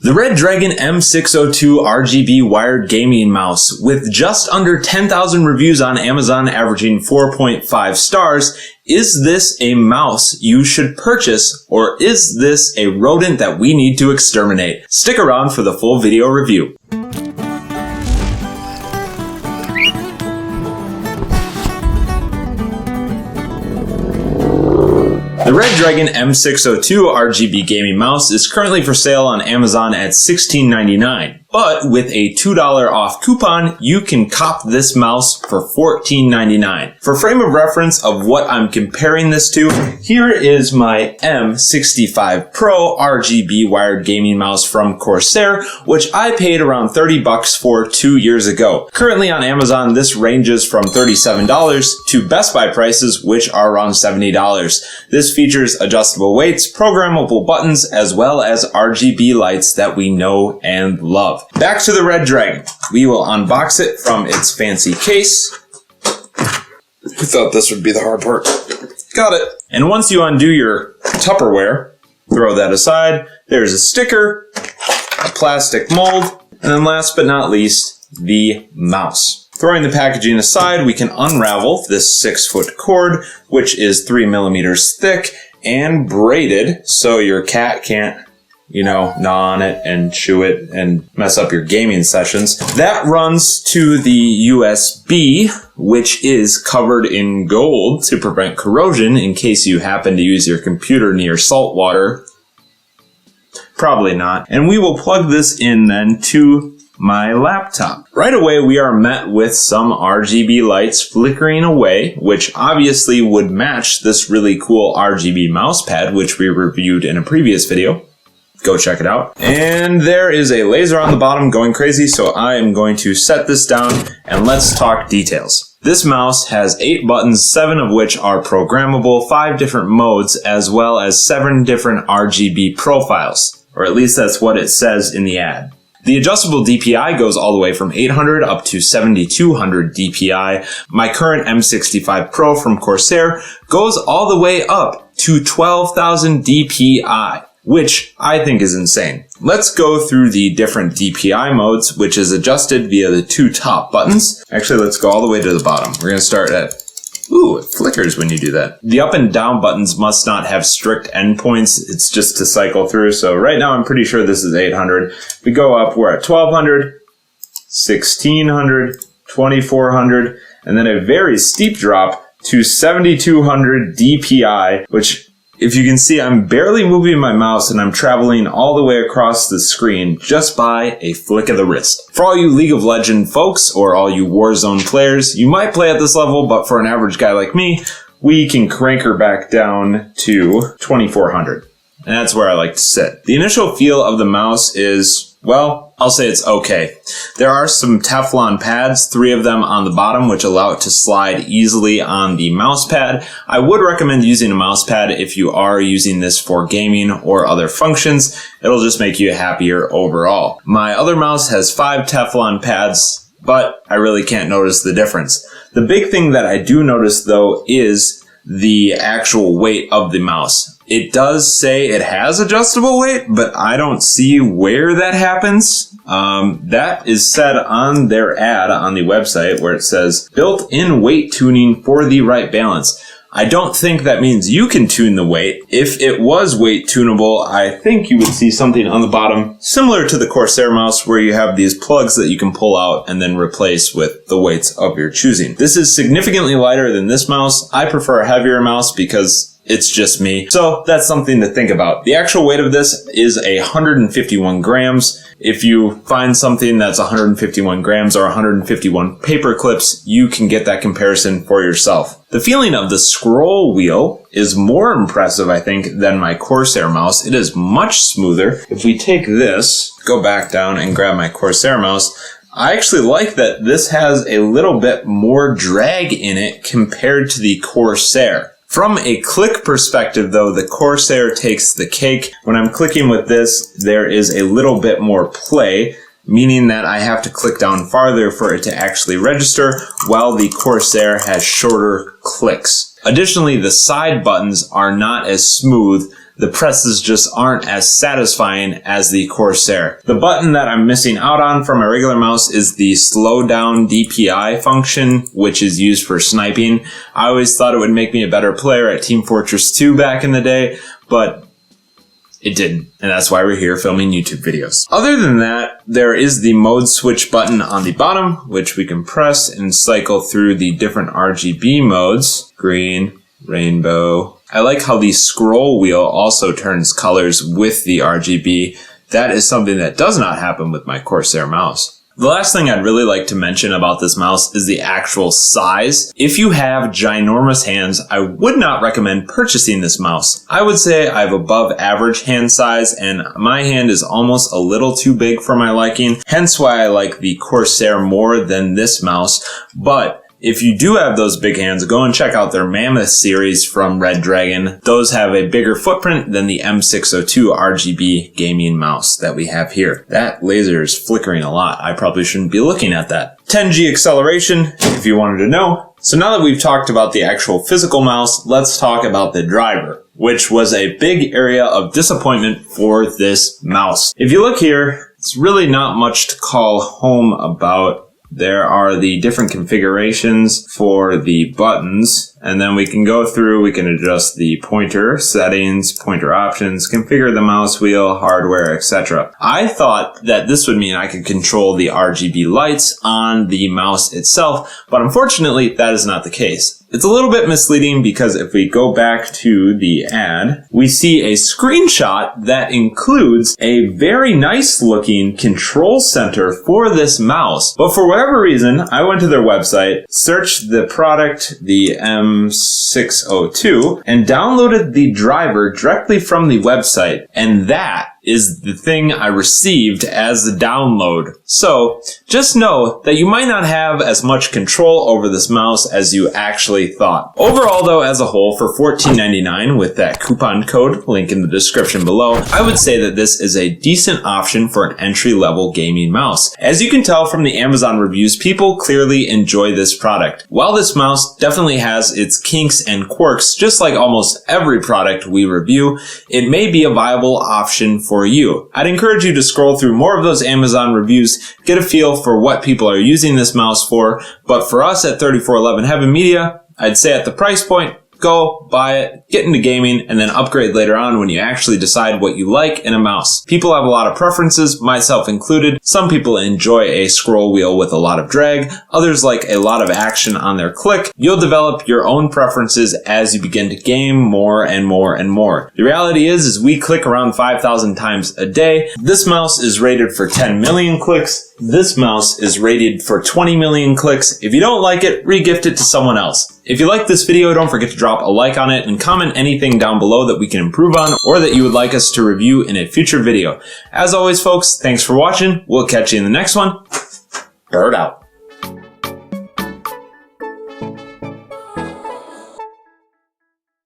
The Red Dragon M602 RGB wired gaming mouse with just under 10,000 reviews on Amazon averaging 4.5 stars. Is this a mouse you should purchase, or is this a rodent that we need to exterminate? Stick around for the full video review. The Red Dragon M602 RGB gaming mouse is currently for sale on Amazon at $16.99. But with a $2 off coupon, you can cop this mouse for $14.99. For frame of reference of what I'm comparing this to, here is my M65 Pro RGB wired gaming mouse from Corsair, which I paid around $30 for 2 years ago. Currently on Amazon, this ranges from $37 to Best Buy prices, which are around $70. This features adjustable weights, programmable buttons, as well as RGB lights that we know and love. Back to the Red Dragon. We will unbox it from its fancy case. Who thought this would be the hard part? Got it. And once you undo your Tupperware, throw that aside, there's a sticker, a plastic mold, and then last but not least, the mouse. Throwing the packaging aside, we can unravel this 6-foot cord, which is 3 millimeters thick and braided, so your cat can't gnaw on it and chew it and mess up your gaming sessions. That runs to the USB, which is covered in gold to prevent corrosion in case you happen to use your computer near salt water. Probably not. And we will plug this in then to my laptop. Right away, we are met with some RGB lights flickering away, which obviously would match this really cool RGB mouse pad, which we reviewed in a previous video. Go check it out. And there is a laser on the bottom going crazy, so I am going to set this down and let's talk details. This mouse has 8 buttons, 7 of which are programmable, 5 different modes, as well as 7 different RGB profiles, or at least that's what it says in the ad. The adjustable DPI goes all the way from 800 up to 7200 DPI. My current M65 Pro from Corsair goes all the way up to 12,000 DPI. Which I think is insane. Let's go through the different DPI modes, which is adjusted via the 2 top buttons. Actually, let's go all the way to the bottom. We're going to start at... Ooh, it flickers when you do that. The up and down buttons must not have strict endpoints. It's just to cycle through. So right now, I'm pretty sure this is 800. If we go up, we're at 1200, 1600, 2400, and then a very steep drop to 7200 DPI, which... If you can see, I'm barely moving my mouse and I'm traveling all the way across the screen just by a flick of the wrist. For all you League of Legends folks or all you Warzone players, you might play at this level, but for an average guy like me, we can crank her back down to 2400. And that's where I like to sit. The initial feel of the mouse is, well, I'll say it's okay. There are some Teflon pads, 3 of them on the bottom, which allow it to slide easily on the mouse pad. I would recommend using a mouse pad if you are using this for gaming or other functions. It'll just make you happier overall. My other mouse has 5 Teflon pads, but I really can't notice the difference. The big thing that I do notice, though, is the actual weight of the mouse. It does say it has adjustable weight, but I don't see where that happens. That is said on their ad on the website where it says built-in weight tuning for the right balance. I don't think that means you can tune the weight. If it was weight tunable, I think you would see something on the bottom similar to the Corsair mouse where you have these plugs that you can pull out and then replace with the weights of your choosing. This is significantly lighter than this mouse. I prefer a heavier mouse because it's just me. So that's something to think about. The actual weight of this is 151 grams. If you find something that's 151 grams or 151 paper clips, you can get that comparison for yourself. The feeling of the scroll wheel is more impressive, I think, than my Corsair mouse. It is much smoother. If we take this, go back down and grab my Corsair mouse, I actually like that this has a little bit more drag in it compared to the Corsair. From a click perspective, though, the Corsair takes the cake. When I'm clicking with this, there is a little bit more play, meaning that I have to click down farther for it to actually register, while the Corsair has shorter clicks. Additionally, the side buttons are not as smooth the presses just aren't as satisfying as the Corsair. The button that I'm missing out on from my regular mouse is the slow down DPI function, which is used for sniping. I always thought it would make me a better player at Team Fortress 2 back in the day, but it didn't, and that's why we're here filming YouTube videos. Other than that, there is the mode switch button on the bottom, which we can press and cycle through the different RGB modes. Green, rainbow. I like how the scroll wheel also turns colors with the RGB. That is something that does not happen with my Corsair mouse. The last thing I'd really like to mention about this mouse is the actual size. If you have ginormous hands, I would not recommend purchasing this mouse. I would say I have above average hand size, and my hand is almost a little too big for my liking, hence why I like the Corsair more than this mouse. But if you do have those big hands, go and check out their Mammoth series from Red Dragon. Those have a bigger footprint than the M602 RGB gaming mouse that we have here. That laser is flickering a lot. I probably shouldn't be looking at that. 10G acceleration, if you wanted to know. So now that we've talked about the actual physical mouse, let's talk about the driver, which was a big area of disappointment for this mouse. If you look here, it's really not much to call home about. There are the different configurations for the buttons, and then we can go through, we can adjust the pointer settings, pointer options, configure the mouse wheel, hardware, etc. I thought that this would mean I could control the RGB lights on the mouse itself, but unfortunately that is not the case. It's a little bit misleading because if we go back to the ad, we see a screenshot that includes a very nice looking control center for this mouse. But for whatever reason, I went to their website, searched the product, the M602, and downloaded the driver directly from the website. And that is the thing I received as the download. So just know that you might not have as much control over this mouse as you actually thought. Overall though, as a whole, for $14.99 with that coupon code, link in the description below, I would say that this is a decent option for an entry-level gaming mouse. As you can tell from the Amazon reviews, people clearly enjoy this product. While this mouse definitely has its kinks and quirks, just like almost every product we review, it may be a viable option for you. I'd encourage you to scroll through more of those Amazon reviews, get a feel for what people are using this mouse for, but for us at 3411 Heaven Media, I'd say at the price point, go, buy it, get into gaming, and then upgrade later on when you actually decide what you like in a mouse. People have a lot of preferences, myself included. Some people enjoy a scroll wheel with a lot of drag. Others like a lot of action on their click. You'll develop your own preferences as you begin to game more and more and more. The reality is we click around 5,000 times a day. This mouse is rated for 10 million clicks. This mouse is rated for 20 million clicks. If you don't like it, re-gift it to someone else. If you like this video, don't forget to drop a like on it and comment anything down below that we can improve on or that you would like us to review in a future video. As always, folks, thanks for watching. We'll catch you in the next one. Bird out.